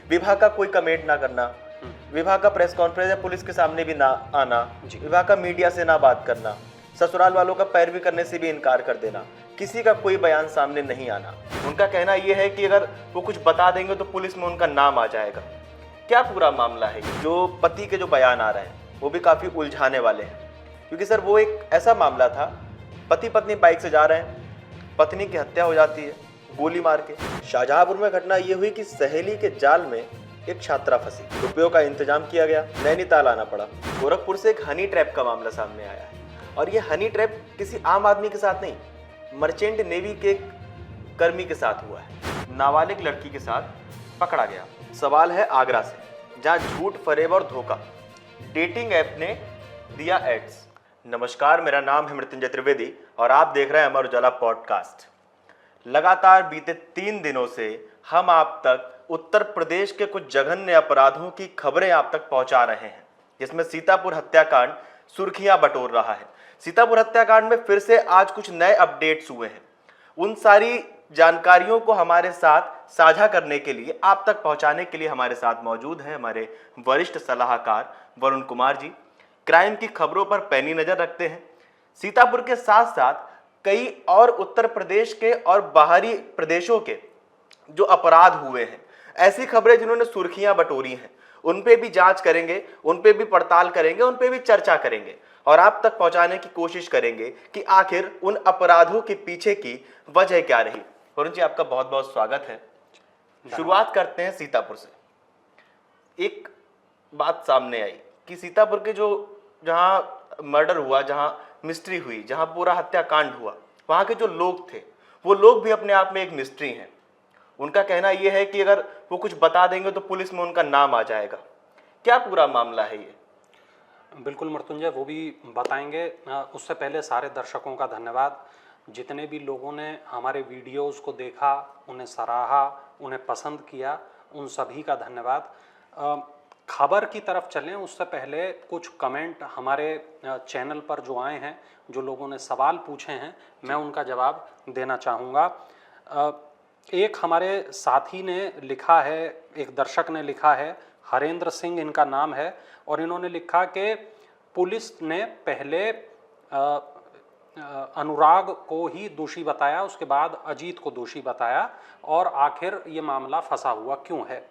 विभाग का कोई कमेंट ना करना, विभाग का प्रेस कॉन्फ्रेंस या पुलिस के सामने भी ना आना, विभाग का मीडिया से ना बात करना, ससुराल वालों का पैरवी करने से भी इनकार कर देना, किसी का कोई बयान सामने नहीं आना। उनका कहना यह है कि अगर वो कुछ बता देंगे तो पुलिस में उनका नाम आ जाएगा। क्या पूरा मामला है? जो पति के जो बयान आ रहे हैं वो भी काफ़ी उलझाने वाले हैं, क्योंकि सर वो एक ऐसा मामला था, पति पत्नी बाइक से जा रहे हैं, पत्नी की हत्या हो जाती है गोली मार के। शाहजहांपुर में घटना ये हुई कि सहेली के जाल में एक छात्रा फंसी, रुपयों का इंतजाम किया गया, नैनीताल आना पड़ा। गोरखपुर से एक हनी ट्रैप का मामला सामने आया है, और ये हनी ट्रैप किसी आम आदमी के साथ नहीं, मर्चेंट नेवी के कर्मी के साथ हुआ है। नाबालिग लड़की के साथ पकड़ा गया। सवाल है आगरा से, जहां झूठ, फरेब और धोखा डेटिंग ऐप ने दिया एड्स। नमस्कार, मेरा नाम है मृत्युंजय त्रिवेदी और आप देख रहे हैं अमर उजाला पॉडकास्ट। लगातार बीते 3 दिनों से हम आप तक उत्तर प्रदेश के कुछ जघन्य अपराधों की खबरें आप तक पहुंचा रहे हैं, जिसमें सीतापुर हत्याकांड सुर्खियां बटोर रहा है। सीतापुर हत्याकांड में फिर से आज कुछ नए अपडेट्स हुए हैं। उन सारी जानकारियों को हमारे साथ साझा करने के लिए, आप तक पहुंचाने के लिए हमारे साथ मौजूद हैं हमारे वरिष्ठ सलाहकार वरुण कुमार जी। क्राइम की खबरों पर पैनी नजर रखते हैं। सीतापुर के साथ साथ कई और उत्तर प्रदेश के और बाहरी प्रदेशों के जो अपराध हुए हैं, ऐसी खबरें जिन्होंने सुर्खियां बटोरी हैं, उन पे भी जांच करेंगे, उन पे भी पड़ताल करेंगे, उन पे भी चर्चा करेंगे और आप तक पहुंचाने की कोशिश करेंगे कि आखिर उन अपराधों के पीछे की वजह क्या रही। वरुण जी, आपका बहुत बहुत स्वागत है। शुरुआत करते हैं सीतापुर से। एक बात सामने आई कि सीतापुर के जहां मर्डर हुआ, जहां मिस्ट्री हुई, जहां पूरा हत्याकांड हुआ, वहां के जो लोग थे, वो लोग भी अपने आप में एक मिस्ट्री हैं। उनका कहना यह है कि अगर वो कुछ बता देंगे तो पुलिस में उनका नाम आ जाएगा। क्या पूरा मामला है ये? बिल्कुल मृत्युंजय, वो भी बताएंगे। उससे पहले सारे दर्शकों का धन्यवाद। जितने भी लोगों ने हमारे वीडियोस को देखा, उन्हें सराहा, उन्हें पसंद किया, उन सभी का धन्यवाद। खबर की तरफ चलें उससे पहले कुछ कमेंट हमारे चैनल पर जो आए हैं, जो लोगों ने सवाल पूछे हैं, मैं उनका जवाब देना चाहूँगा। एक हमारे साथी ने लिखा है, एक दर्शक ने लिखा है, हरेंद्र सिंह इनका नाम है, और इन्होंने लिखा कि पुलिस ने पहले अनुराग को ही दोषी बताया, उसके बाद अजीत को दोषी बताया, और आखिर ये मामला फंसा हुआ क्यों है।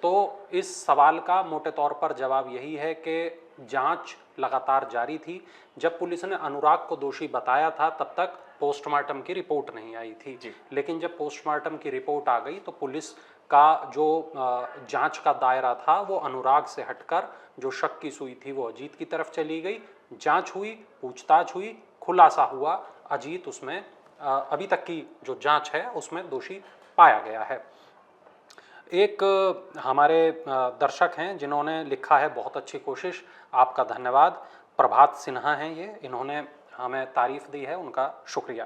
तो इस सवाल का मोटे तौर पर जवाब यही है कि जांच लगातार जारी थी। जब पुलिस ने अनुराग को दोषी बताया था तब तक पोस्टमार्टम की रिपोर्ट नहीं आई थी, लेकिन जब पोस्टमार्टम की रिपोर्ट आ गई तो पुलिस का जो जांच का दायरा था वो अनुराग से हटकर जो शक की सुई थी वो अजीत की तरफ चली गई। जांच हुई, पूछताछ हुई, खुलासा हुआ, अजीत उसमें अभी तक की जो जांच है उसमें दोषी पाया गया है। एक हमारे दर्शक हैं जिन्होंने लिखा है, बहुत अच्छी कोशिश, आपका धन्यवाद। प्रभात सिन्हा हैं ये, इन्होंने हमें तारीफ दी है, उनका शुक्रिया।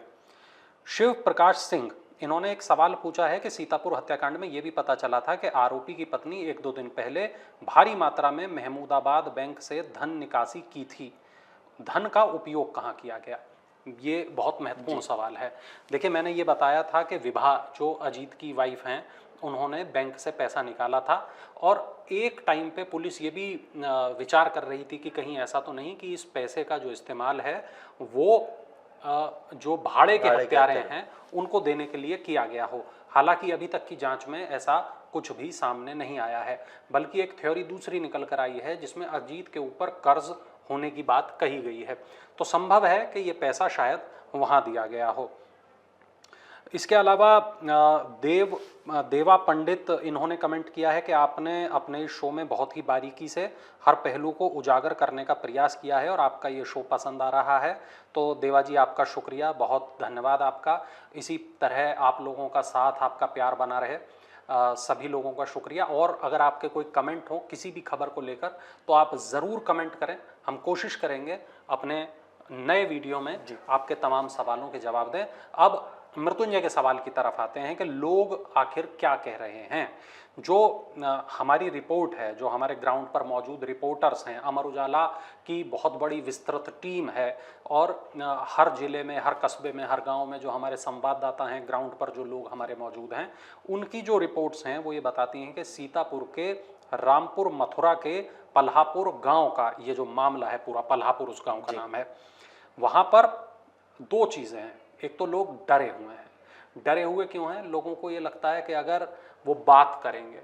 शिव प्रकाश सिंह, इन्होंने एक सवाल पूछा है कि सीतापुर हत्याकांड में ये भी पता चला था कि आरोपी की पत्नी 1-2 दिन पहले भारी मात्रा में महमूदाबाद बैंक से धन निकासी की थी, धन का उपयोग कहाँ किया गया? ये बहुत महत्वपूर्ण सवाल है। देखिए, मैंने ये बताया था कि विभा जो अजीत की वाइफ हैं, उन्होंने बैंक से पैसा निकाला था, और एक टाइम पे पुलिस ये भी विचार कर रही थी कि कहीं ऐसा तो नहीं कि इस पैसे का जो इस्तेमाल है वो जो भाड़े के हत्यारे हैं उनको देने के लिए किया गया हो। हालांकि अभी तक की जांच में ऐसा कुछ भी सामने नहीं आया है, बल्कि एक थ्योरी दूसरी निकल कर आई है जिसमें अजीत के ऊपर कर्ज होने की बात कही गई है। तो संभव है कि ये पैसा शायद वहाँ दिया गया हो। इसके अलावा देवा पंडित, इन्होंने कमेंट किया है कि आपने अपने शो में बहुत ही बारीकी से हर पहलू को उजागर करने का प्रयास किया है और आपका ये शो पसंद आ रहा है। तो देवा जी, आपका शुक्रिया, बहुत धन्यवाद आपका। इसी तरह आप लोगों का साथ, आपका प्यार बना रहे। सभी लोगों का शुक्रिया। और अगर आपके कोई कमेंट हो किसी भी खबर को लेकर तो आप ज़रूर कमेंट करें, हम कोशिश करेंगे अपने नए वीडियो में आपके तमाम सवालों के जवाब दें। अब मृत्युंजय के सवाल की तरफ आते हैं कि लोग आखिर क्या कह रहे हैं। जो हमारी रिपोर्ट है, जो हमारे ग्राउंड पर मौजूद रिपोर्टर्स हैं, अमर उजाला की बहुत बड़ी विस्तृत टीम है और हर जिले में, हर कस्बे में, हर गांव में जो हमारे संवाददाता हैं, ग्राउंड पर जो लोग हमारे मौजूद हैं, उनकी जो रिपोर्ट्स हैं वो ये बताती हैं कि सीतापुर के रामपुर मथुरा के पल्हापुर गांव का ये जो मामला है पूरा, पल्हापुर उस गांव का नाम है, वहाँ पर दो चीज़ें हैं। एक तो लोग डरे हुए हैं। डरे हुए क्यों हैं? लोगों को ये लगता है कि अगर वो बात करेंगे,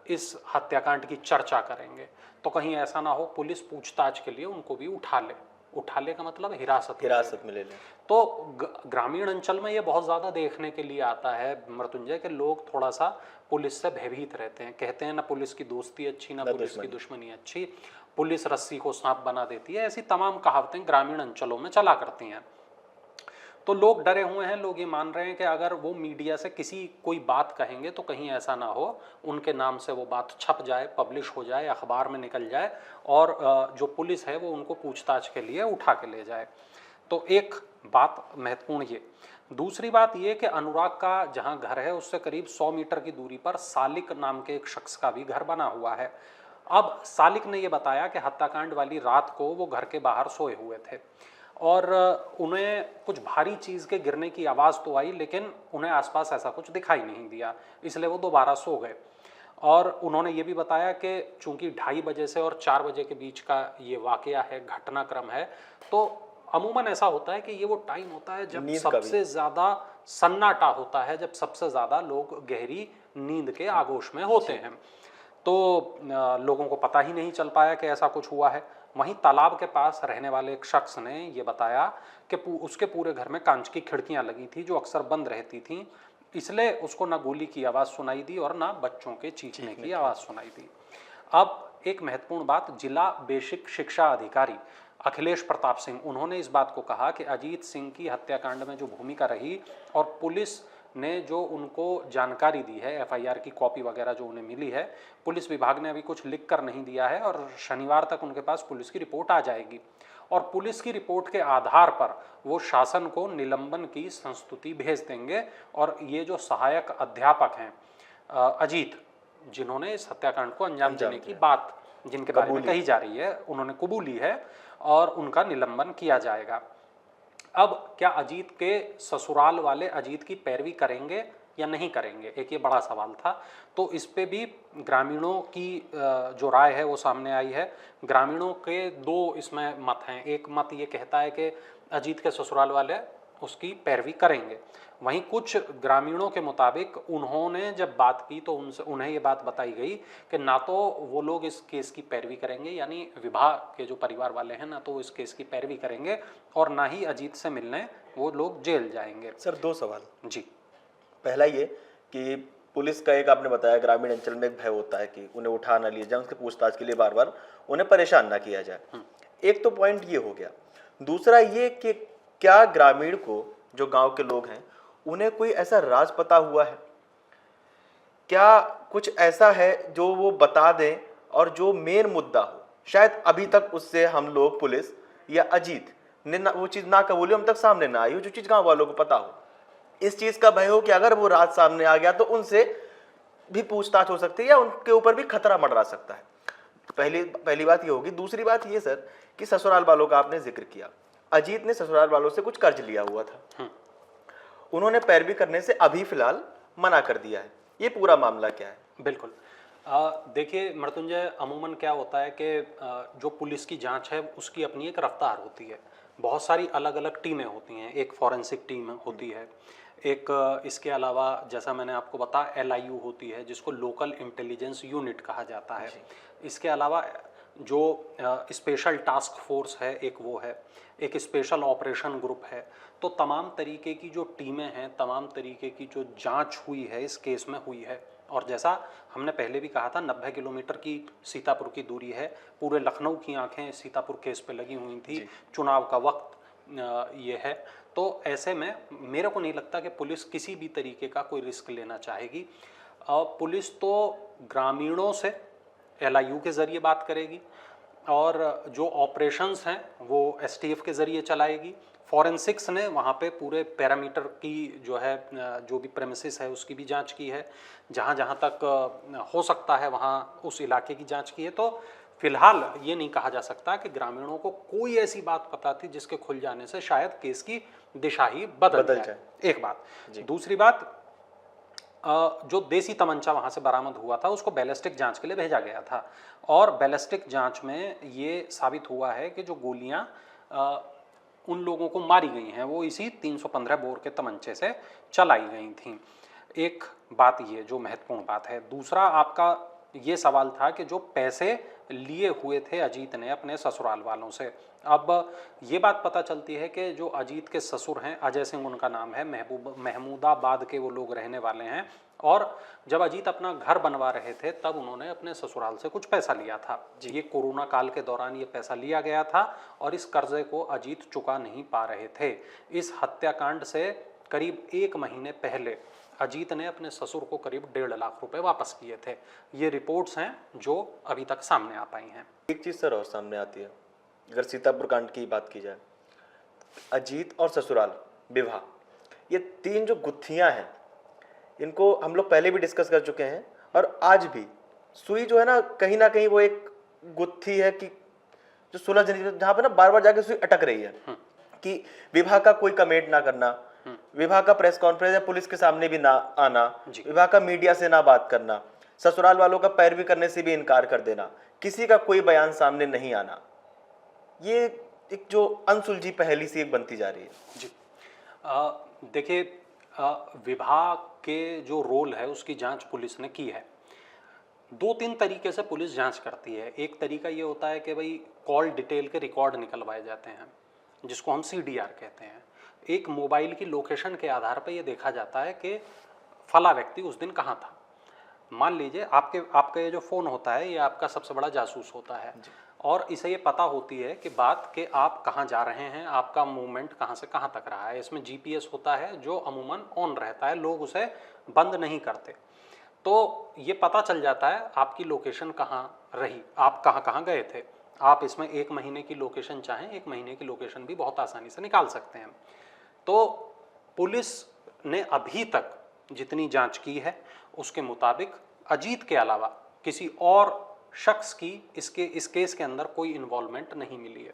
इस हत्याकांड की चर्चा करेंगे, तो कहीं ऐसा ना हो पुलिस पूछताछ के लिए उनको भी उठा ले। उठा ले का मतलब हिरासत में ले ले। तो ग्रामीण अंचल में ये बहुत ज़्यादा देखने के लिए आता है मृत्युंजय, के लोग थोड़ा सा पुलिस से भयभीत रहते हैं। कहते हैं ना पुलिस की दोस्ती अच्छी, ना पुलिस की दुश्मनी अच्छी, पुलिस रस्सी को सांप बना देती है, ऐसी तमाम कहावतें ग्रामीण अंचलों में चला करती हैं। तो लोग डरे हुए हैं। लोग ये मान रहे हैं कि अगर वो मीडिया से कोई बात कहेंगे तो कहीं ऐसा ना हो उनके नाम से वो बात छप जाए, पब्लिश हो जाए, अखबार में निकल जाए और जो पुलिस है वो उनको पूछताछ के लिए उठा के ले जाए। तो एक बात महत्वपूर्ण ये। दूसरी बात ये कि अनुराग का जहाँ घर है उससे करीब 100 मीटर की दूरी पर सालिक नाम के एक शख्स का भी घर बना हुआ है। अब सालिक ने ये बताया कि हत्याकांड वाली रात को वो घर के बाहर सोए हुए थे और उन्हें कुछ भारी चीज़ के गिरने की आवाज़ तो आई, लेकिन उन्हें आसपास ऐसा कुछ दिखाई नहीं दिया, इसलिए वो दोबारा सो गए। और उन्होंने ये भी बताया कि चूंकि 2:30 बजे से और 4 बजे के बीच का ये वाकया है, घटनाक्रम है, तो अमूमन ऐसा होता है कि ये वो टाइम होता है जब सबसे ज़्यादा सन्नाटा होता है, जब सबसे ज़्यादा लोग गहरी नींद के आगोश में होते हैं। तो लोगों को पता ही नहीं चल पाया कि ऐसा कुछ हुआ है। वहीं तालाब के पास रहने वाले एक शख्स ने ये बताया कि उसके पूरे घर में कांच की खिड़कियां लगी थी जो अक्सर बंद रहती थीं, इसलिए उसको ना गोली की आवाज़ सुनाई दी और ना बच्चों के चीखने की आवाज़ सुनाई दी। अब एक महत्वपूर्ण बात, जिला बेसिक शिक्षा अधिकारी अखिलेश प्रताप सिंह, उन्होंने इस बात को कहा कि अजीत सिंह की हत्याकांड में जो भूमिका रही और पुलिस ने जो उनको जानकारी दी है, एफआईआर की कॉपी वगैरह जो उन्हें मिली है, पुलिस विभाग ने अभी कुछ लिख कर नहीं दिया है और शनिवार तक उनके पास पुलिस की रिपोर्ट आ जाएगी और पुलिस की रिपोर्ट के आधार पर वो शासन को निलंबन की संस्तुति भेज देंगे। और ये जो सहायक अध्यापक हैं अजीत, जिन्होंने इस हत्याकांड को अंजाम देने की बात जिनके बारे में कही जा रही है, उन्होंने कबूली है और उनका निलंबन किया जाएगा। अब क्या अजीत के ससुराल वाले अजीत की पैरवी करेंगे या नहीं करेंगे, एक ये बड़ा सवाल था। तो इस पे भी ग्रामीणों की जो राय है वो सामने आई है। ग्रामीणों के दो इसमें मत हैं। एक मत ये कहता है कि अजीत के ससुराल वाले उसकी पैरवी करेंगे, वहीं कुछ ग्रामीणों के मुताबिक उन्होंने जब बात की तो उन्हें ये बात बताई गई कि ना तो वो लोग इस केस की पैरवी करेंगे, यानी विवाह के जो परिवार वाले हैं, ना तो इस केस की पैरवी करेंगे और ना ही अजीत से मिलने वो लोग जेल जाएंगे। सर, दो सवाल जी। पहला ये कि पुलिस का एक आपने बताया ग्रामीण अंचल में एक भय होता है कि उन्हें उठा ना लिया जाए, उसके पूछताछ के लिए बार बार उन्हें परेशान ना किया जाए। एक तो पॉइंट ये हो गया। दूसरा ये कि क्या ग्रामीण को, जो गांव के लोग हैं, उन्हें कोई ऐसा राज पता हुआ है? क्या कुछ ऐसा है जो वो बता दें और जो मेन मुद्दा हो? शायद अभी तक उससे हम लोग, पुलिस या अजीत ने वो चीज़ ना कबूली, हम तक सामने ना आई हो, जो चीज़ गांव वालों को पता हो। इस चीज़ का भय हो कि अगर वो राज सामने आ गया तो उनसे भी पूछताछ हो सकती है या उनके ऊपर भी खतरा मंडरा सकता है। पहली बात ये होगी। दूसरी बात ये सर कि ससुराल वालों का आपने जिक्र किया। अजीत ने ससुराल वालों से कुछ कर्ज लिया हुआ था, उन्होंने पैरवी करने से अभी फिलहाल मना कर दिया है। ये पूरा मामला क्या है? बिल्कुल, देखिए मृत्युंजय, अमूमन क्या होता है कि जो पुलिस की जांच है उसकी अपनी एक रफ्तार होती है। बहुत सारी अलग अलग टीमें होती हैं। एक फॉरेंसिक टीम होती है, एक इसके अलावा जैसा मैंने आपको बताया LIU होती है, जिसको लोकल इंटेलिजेंस यूनिट कहा जाता है। इसके अलावा जो स्पेशल टास्क फोर्स है, एक वो है, एक स्पेशल ऑपरेशन ग्रुप है। तो तमाम तरीके की जो टीमें हैं, तमाम तरीके की जो जांच हुई है इस केस में हुई है। और जैसा हमने पहले भी कहा था, 90 किलोमीटर की सीतापुर की दूरी है। पूरे लखनऊ की आंखें सीतापुर केस पे लगी हुई थी। चुनाव का वक्त ये है, तो ऐसे में मेरे को नहीं लगता कि पुलिस किसी भी तरीके का कोई रिस्क लेना चाहेगी। पुलिस तो ग्रामीणों से LIU के ज़रिए बात करेगी और जो ऑपरेशंस हैं वो STF के ज़रिए चलाएगी। फॉरेंसिक्स ने वहाँ पे पूरे पैरामीटर की जो है जो भी प्रेमिसेस है उसकी भी जांच की है, जहाँ जहाँ तक हो सकता है वहाँ उस इलाके की जांच की है। तो फिलहाल ये नहीं कहा जा सकता कि ग्रामीणों को कोई ऐसी बात पता थी जिसके खुल जाने से शायद केस की दिशा ही बदल जाए। एक बात। दूसरी बात, जो देसी तमंचा वहाँ से बरामद हुआ था उसको बैलिस्टिक जांच के लिए भेजा गया था, और बैलिस्टिक जांच में ये साबित हुआ है कि जो गोलियाँ उन लोगों को मारी गई हैं वो इसी 315 बोर के तमंचे से चलाई गई थीं। एक बात ये जो महत्वपूर्ण बात है। दूसरा आपका ये सवाल था कि जो पैसे लिए हुए थे अजीत ने अपने ससुराल वालों से, अब ये बात पता चलती है कि जो अजीत के ससुर हैं, अजय सिंह उनका नाम है, महमूदाबाद के वो लोग रहने वाले हैं, और जब अजीत अपना घर बनवा रहे थे तब उन्होंने अपने ससुराल से कुछ पैसा लिया था। ये कोरोना काल के दौरान ये पैसा लिया गया था और इस कर्जे को अजीत चुका नहीं पा रहे थे। इस हत्याकांड से करीब 1 महीने पहले अजीत ने अपने ससुर को करीब 1.5 लाख रुपए वापस किए थे। ये रिपोर्ट्स हैं जो अभी तक सामने आ पाई हैं। एक चीज़ सर और सामने आती है, अगर सीतापुर कांड की बात की जाए, अजीत और ससुराल विवाह, ये 3 जो गुत्थियां हैं, इनको हम लोग पहले भी डिस्कस कर चुके हैं, और आज भी सुई जो है ना कहीं वो एक गुत्थी है कि जो सुलझ नहीं, जहाँ पे ना बार बार जाके सुई अटक रही है कि विवाह का कोई कमेंट ना करना, विवाह का प्रेस कॉन्फ्रेंस या पुलिस के सामने भी ना आना, विवाह का मीडिया से ना बात करना, ससुराल वालों का पैरवी करने से भी इनकार कर देना, किसी का कोई बयान सामने नहीं आना, ये एक जो अनसुलझी पहेली सी एक बनती जा रही है। जी देखिए, विवाह के जो रोल है उसकी जांच पुलिस ने की है। 2-3 तरीके से पुलिस जांच करती है। एक तरीका ये होता है कि भाई कॉल डिटेल के रिकॉर्ड निकलवाए जाते हैं, जिसको हम CDR कहते हैं। एक मोबाइल की लोकेशन के आधार पर यह देखा जाता है कि फला व्यक्ति उस दिन कहाँ था। मान लीजिए आपका ये जो फ़ोन होता है ये आपका सबसे बड़ा जासूस होता है, और इसे ये पता होती है कि बात कि आप कहाँ जा रहे हैं, आपका मूवमेंट कहाँ से कहाँ तक रहा है। इसमें GPS होता है जो अमूमन ऑन रहता है, लोग उसे बंद नहीं करते। तो ये पता चल जाता है आपकी लोकेशन कहाँ रही, आप कहाँ कहाँ गए थे। आप इसमें 1 महीने की लोकेशन चाहें, 1 महीने की लोकेशन भी बहुत आसानी से निकाल सकते हैं। तो पुलिस ने अभी तक जितनी जांच की है उसके मुताबिक अजीत के अलावा किसी और शख्स की इस केस के अंदर कोई इन्वॉल्वमेंट नहीं मिली है।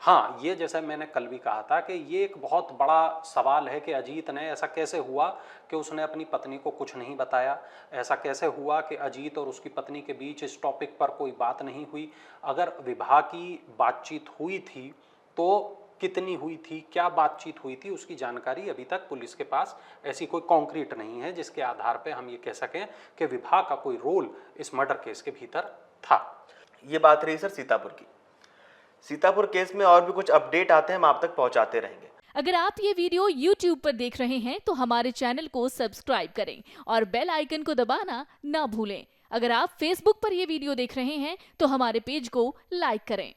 हाँ, ये जैसा मैंने कल भी कहा था कि ये एक बहुत बड़ा सवाल है कि अजीत ने, ऐसा कैसे हुआ कि उसने अपनी पत्नी को कुछ नहीं बताया, ऐसा कैसे हुआ कि अजीत और उसकी पत्नी के बीच इस टॉपिक पर कोई बात नहीं हुई। अगर विवाह की बातचीत हुई थी तो कितनी हुई थी, क्या बातचीत हुई थी, उसकी जानकारी अभी तक पुलिस के पास ऐसी कोई कॉन्क्रीट नहीं है जिसके आधार पर हम ये कह सकें कि विवाह का कोई रोल इस मर्डर केस के भीतर था। ये बात रही सर सीतापुर की। सीतापुर केस में और भी कुछ अपडेट आते हैं, हम आप तक पहुंचाते रहेंगे। अगर आप ये वीडियो YouTube पर देख रहे हैं तो हमारे चैनल को सब्सक्राइब करें और बेल आइकन को दबाना ना भूलें। अगर आप Facebook पर ये वीडियो देख रहे हैं तो हमारे पेज को लाइक करें।